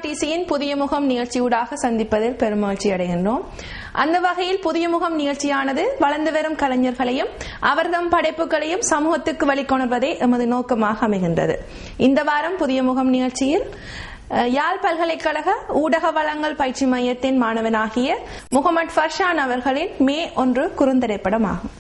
RTCயின் புதிய முகம் நிகழ்ச்சியூடாக சந்திப்பதில் பெருமகிழ்ச்சி அடைகின்றோம். அந்த வகையில் புதிய முகம் நிகழ்ச்சியானது வளர்ந்து வரும் கலைஞர்களையும் அவர்தம் படைப்புகளையும் சமூகத்துக்கு வழிகொணர்வதே எமது நோக்கமாக அமைகின்றது. இந்த வாரம் புதிய முகம் நிகழ்ச்சியில் யாழ் பல்கலைக்கழக ஊடக வளங்கள் பயிற்சி மையத்தின் மாணவனாகிய முகமது ஃபர்ஷான் அவர்களின் மே 1 குறுந்திரைப்படம் ஆகும்.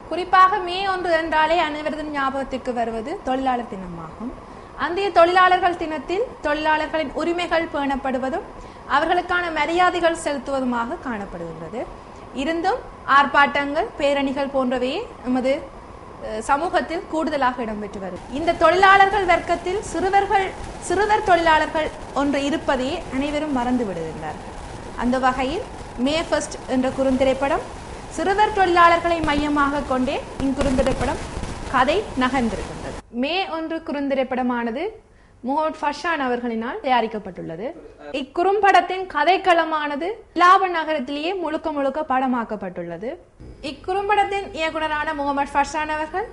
குறிப்பாக மே 1 என்றாலே அனைவரதும் ஞாபகத்திற்கு வருவது தொழிலாளர் தினமாகும். அந்த தொழிலாளர்கள் தினத்தில் தொழிலாளர்களின் உரிமைகள் பேணப்படுவதும் அவர்களுக்கான மரியாதைகள் செலுத்துவதுமாக காணப்படுகின்றது. இருந்தும் ஆர்ப்பாட்டங்கள், பேரணிகள் போன்றவையே நமது சமூகத்தில் கூடுதலாக இடம்பெற்று வரும். இந்த தொழிலாளர்கள் வர்க்கத்தில் சிறுவர் தொழிலாளர்கள் ஒன்று இருப்பதையே அனைவரும் மறந்து விடுகின்றார்கள். அந்த வகையில் மே 1 என்ற குறுந்திரைப்படம் சிறுவர் தொழிலாளர்களை மையமாக கொண்டே இக்குறுந்திரைப்படம் கதை நகர்ந்திருக்கின்றது. மே 1 குறுந்திரைப்படமானது முகமது ஃபர்ஷான் அவர்களினால் தயாரிக்கப்பட்டுள்ளது. இக்குறும்படத்தின் கதைக்களமானது லாப நகரத்திலேயே முழுக்க படமாக்கப்பட்டுள்ளது. இக்குறும்படத்தின் இயக்குனரான முகமது ஃபர்ஷான் அவர்கள்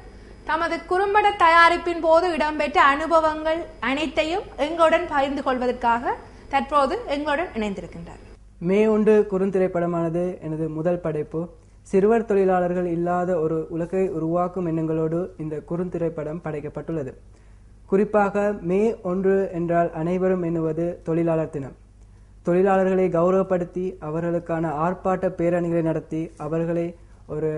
தமது குறும்பட தயாரிப்பின் போது இடம்பெற்ற அனுபவங்கள் அனைத்தையும் எங்களுடன் பகிர்ந்து கொள்வதற்காக தற்போது எங்களுடன் இணைந்திருக்கின்றார். மே 1 குறுந்திரைப்படமானது எனது முதல் படைப்பு. சிறுவர் தொழிலாளர்கள் இல்லாத ஒரு உலகை உருவாக்கும் எண்ணங்களோடு இந்த குறுந்திரைப்படம் படைக்கப்பட்டுள்ளது. குறிப்பாக மே 1 என்றால் அனைவரும் எண்ணுவது தொழிலாளர் தினம். தொழிலாளர்களை கௌரவப்படுத்தி அவர்களுக்கான ஆர்ப்பாட்ட பேரணிகளை நடத்தி அவர்களை ஒரு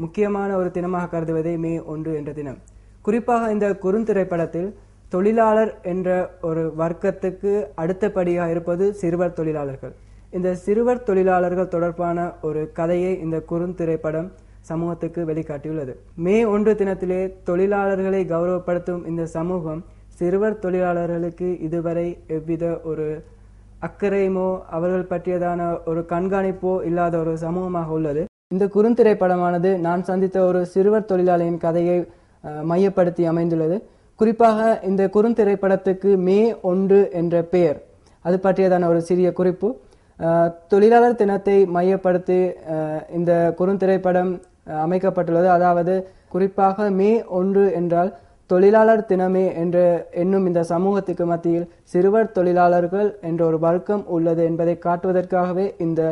முக்கியமான ஒரு தினமாக கருதுவதே மே 1 என்ற தினம். குறிப்பாக இந்த குறுந்திரைப்படத்தில் தொழிலாளர் என்ற ஒரு வர்க்கத்துக்கு அடுத்தபடியாக இருப்பது சிறுவர் தொழிலாளர்கள். இந்த சிறுவர் தொழிலாளர்கள் தொடர்பான ஒரு கதையை இந்த குறுந்திரைப்படம் சமூகத்துக்கு வெளிக்காட்டியுள்ளது. மே 1 தினத்திலே தொழிலாளர்களை கௌரவப்படுத்தும் இந்த சமூகம் சிறுவர் தொழிலாளர்களுக்கு இதுவரை எவ்வித ஒரு அக்கறையுமோ அவர்கள் பற்றியதான ஒரு கண்காணிப்போ இல்லாத ஒரு சமூகமாக உள்ளது. இந்த குறுந்திரைப்படமானது நான் சந்தித்த ஒரு சிறுவர் தொழிலாளியின் கதையை மையப்படுத்தி அமைந்துள்ளது. குறிப்பாக இந்த குறுந்திரைப்படத்துக்கு மே 1 என்ற பெயர் அது பற்றியதான ஒரு சிறிய குறிப்பு. தொழிலாளர் தினத்தை மையப்படுத்தி இந்த குறுந்திரைப்படம் அமைக்கப்பட்டுள்ளது. அதாவது குறிப்பாக மே 1 என்றால் தொழிலாளர் தினமே என்று என்னும் இந்த சமூகத்துக்கு மத்தியில் சிறுவர் தொழிலாளர்கள் என்ற ஒரு வர்க்கம் உள்ளது என்பதை காட்டுவதற்காகவே இந்த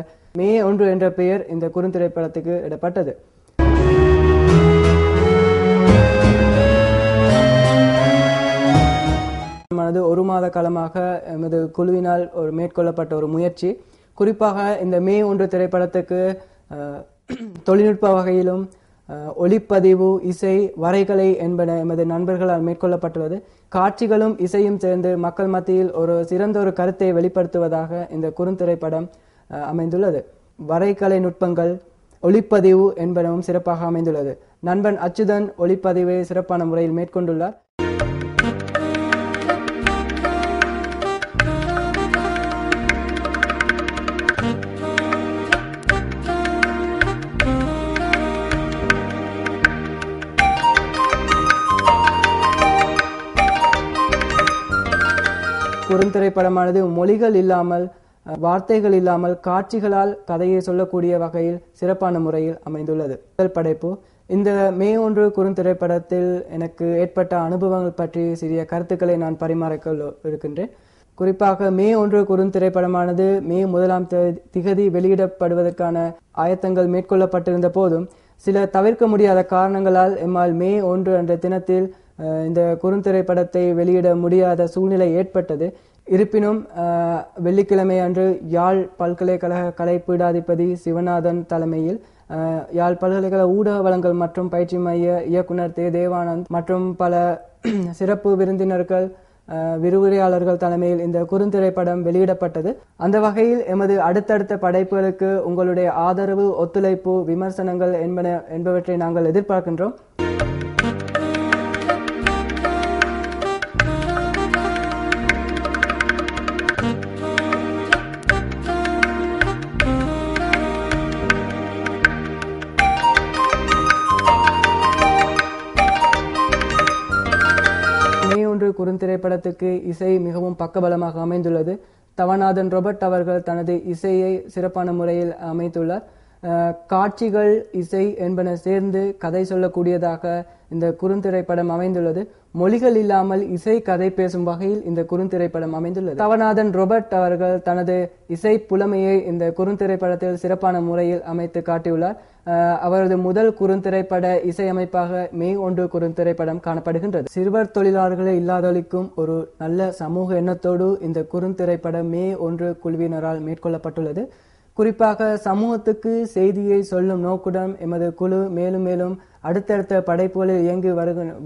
மே 1 என்ற பெயர் இந்த குறுந்திரைப்படத்துக்கு இடப்பட்டது. ஒரு மாத காலமாக எமது குழுவினால் மேற்கொள்ளப்பட்ட ஒரு முயற்சி. குறிப்பாக இந்த மே 1 திரைப்படத்துக்கு தொழில்நுட்ப வகையிலும் ஒளிப்பதிவு, இசை, வரைகலை என்பன எமது நண்பர்களால் மேற்கொள்ளப்பட்டுள்ளது. காட்சிகளும் இசையும் சேர்ந்து மக்கள் மத்தியில் ஒரு சிறந்த ஒரு கருத்தை வெளிப்படுத்துவதாக இந்த குறுந்திரைப்படம் அமைந்துள்ளது. வரைகலை நுட்பங்கள், ஒளிப்பதிவு என்பனவும் சிறப்பாக அமைந்துள்ளது. நண்பன் அச்சுதன் ஒளிப்பதிவை சிறப்பான முறையில் மேற்கொண்டுள்ளார். குறுந்திரைப்படமானது மொழிகள் இல்லாமல், வார்த்தைகள் இல்லாமல் காட்சிகளால் கதையை சொல்லக்கூடிய வகையில் சிறப்பான முறையில் அமைந்துள்ளது. முதல் படைப்பு. இந்த மே 1 குறுந்திரைப்படத்தில் எனக்கு ஏற்பட்ட அனுபவங்கள் பற்றி சிறிய கருத்துக்களை நான் பரிமாறிக்கொள்ள இருக்கின்றேன். குறிப்பாக மே 1 குறுந்திரைப்படமானது மே 1 திகதி வெளியிடப்படுவதற்கான ஆயத்தங்கள் மேற்கொள்ளப்பட்டிருந்த போதும் சில தவிர்க்க முடியாத காரணங்களால் எம்மால் மே 1 என்ற தினத்தில் இந்த குறுந்திரைப்படத்தை வெளியிட முடியாத சூழ்நிலை ஏற்பட்டது. இருப்பினும் வெள்ளிக்கிழமை அன்று யாழ் பல்கலைக்கழக கலைப்பீடாதிபதி சிவநாதன் தலைமையில் யாழ் பல்கலைக்கழக ஊடக வளங்கள் மற்றும் பயிற்சி மைய இயக்குனர் தேவானந்த் மற்றும் பல சிறப்பு விருந்தினர்கள், விரிவுரையாளர்கள் தலைமையில் இந்த குறுந்திரைப்படம் வெளியிடப்பட்டது. அந்த வகையில் எமது அடுத்தடுத்த படைப்புகளுக்கு உங்களுடைய ஆதரவு, ஒத்துழைப்பு, விமர்சனங்கள் என்பவற்றை நாங்கள் எதிர்பார்க்கின்றோம். மே 1 குறுந்திரைப்படத்துக்கு இசை மிகவும் பக்கபலமாக அமைந்துள்ளது. தவநாதன் ராபர்ட் அவர்கள் தனது இசையை சிறப்பான முறையில் அமைத்துள்ளார். காட்சிகள், இசை என்பன சேர்ந்து கதை சொல்லக்கூடியதாக இந்த குறுந்திரைப்படம் அமைந்துள்ளது. மொழிகள் இல்லாமல் இசை கதை பேசும் வகையில் இந்த குறுந்திரைப்படம் அமைந்துள்ளது. தவநாதன் ராபர்ட் அவர்கள் தனது இசை புலமையை இந்த குறுந்திரைப்படத்தில் சிறப்பான முறையில் அமைத்து காட்டியுள்ளார். அவரது முதல் குறுந்திரைப்பட இசையமைப்பாக மே 1 குறுந்திரைப்படம் காணப்படுகின்றது. சிறுவர் தொழிலாளர்களை இல்லாதொழிக்கும் ஒரு நல்ல சமூக எண்ணத்தோடு இந்த குறுந்திரைப்படம் மே 1 குழுவினரால் மேற்கொள்ளப்பட்டுள்ளது. குறிப்பாக சமூகத்துக்கு செய்தியை சொல்லும் நோக்குடன் எமது குழு மேலும் மேலும் அடுத்தடுத்த படைப்புகளில் இயங்கி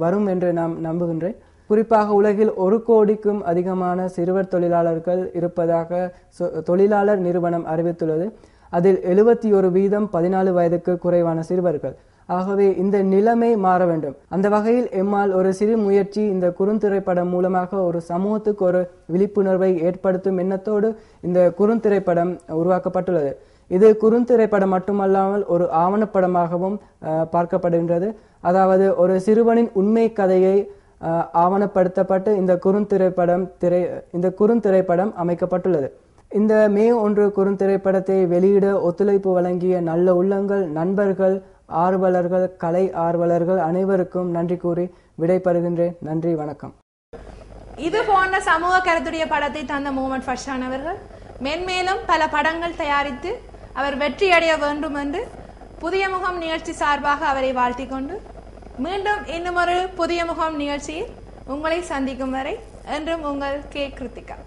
வரும் என்று நாம் நம்புகின்றேன். குறிப்பாக உலகில் 1 கோடிக்கும் அதிகமான சிறுவர் தொழிலாளர்கள் இருப்பதாக தொழிலாளர் நிறுவனம் அறிவித்துள்ளது. அதில் 71% 14 வயதுக்கு குறைவான சிறுவர்கள். ஆகவே இந்த நிலைமை மாற வேண்டும். அந்த வகையில் எம்மால் ஒரு சிறு முயற்சி இந்த குறுந்திரைப்படம் மூலமாக ஒரு சமூகத்துக்கு ஒரு விழிப்புணர்வை ஏற்படுத்தும் எண்ணத்தோடு இந்த குறுந்திரைப்படம் உருவாக்கப்பட்டுள்ளது. இது குறுந்திரைப்படம் மட்டுமல்லாமல் ஒரு ஆவணப்படமாகவும் பார்க்கப்படுகின்றது. அதாவது ஒரு சிறுவனின் உண்மை கதையை ஆவணப்படுத்தப்பட்டு இந்த குறுந்திரைப்படம் அமைக்கப்பட்டுள்ளது. இந்த மே 1 குறுந்திரைப்படத்தை வெளியிட ஒத்துழைப்பு வழங்கிய நல்ல உள்ளங்கள், நண்பர்கள், ஆர்வலர்கள், கலை ஆர்வலர்கள் அனைவருக்கும் நன்றி கூறி விடைபெறுகின்றேன். நன்றி, வணக்கம். இது போன்ற சமூக கருத்துடைய படத்தை தந்த முகமது ஃபர்ஷான் அவர்கள் மென்மேலும் பல படங்கள் தயாரித்து அவர் வெற்றி அடைய வேண்டும் என்று புதிய முகம் நிகழ்ச்சி சார்பாக அவரை வாழ்த்திக் கொண்டு மீண்டும் இன்னும் ஒரு புதிய முகம் நிகழ்ச்சியில் உங்களை சந்திக்கும் வரை என்றும் உங்கள் கே. கிருத்திகா.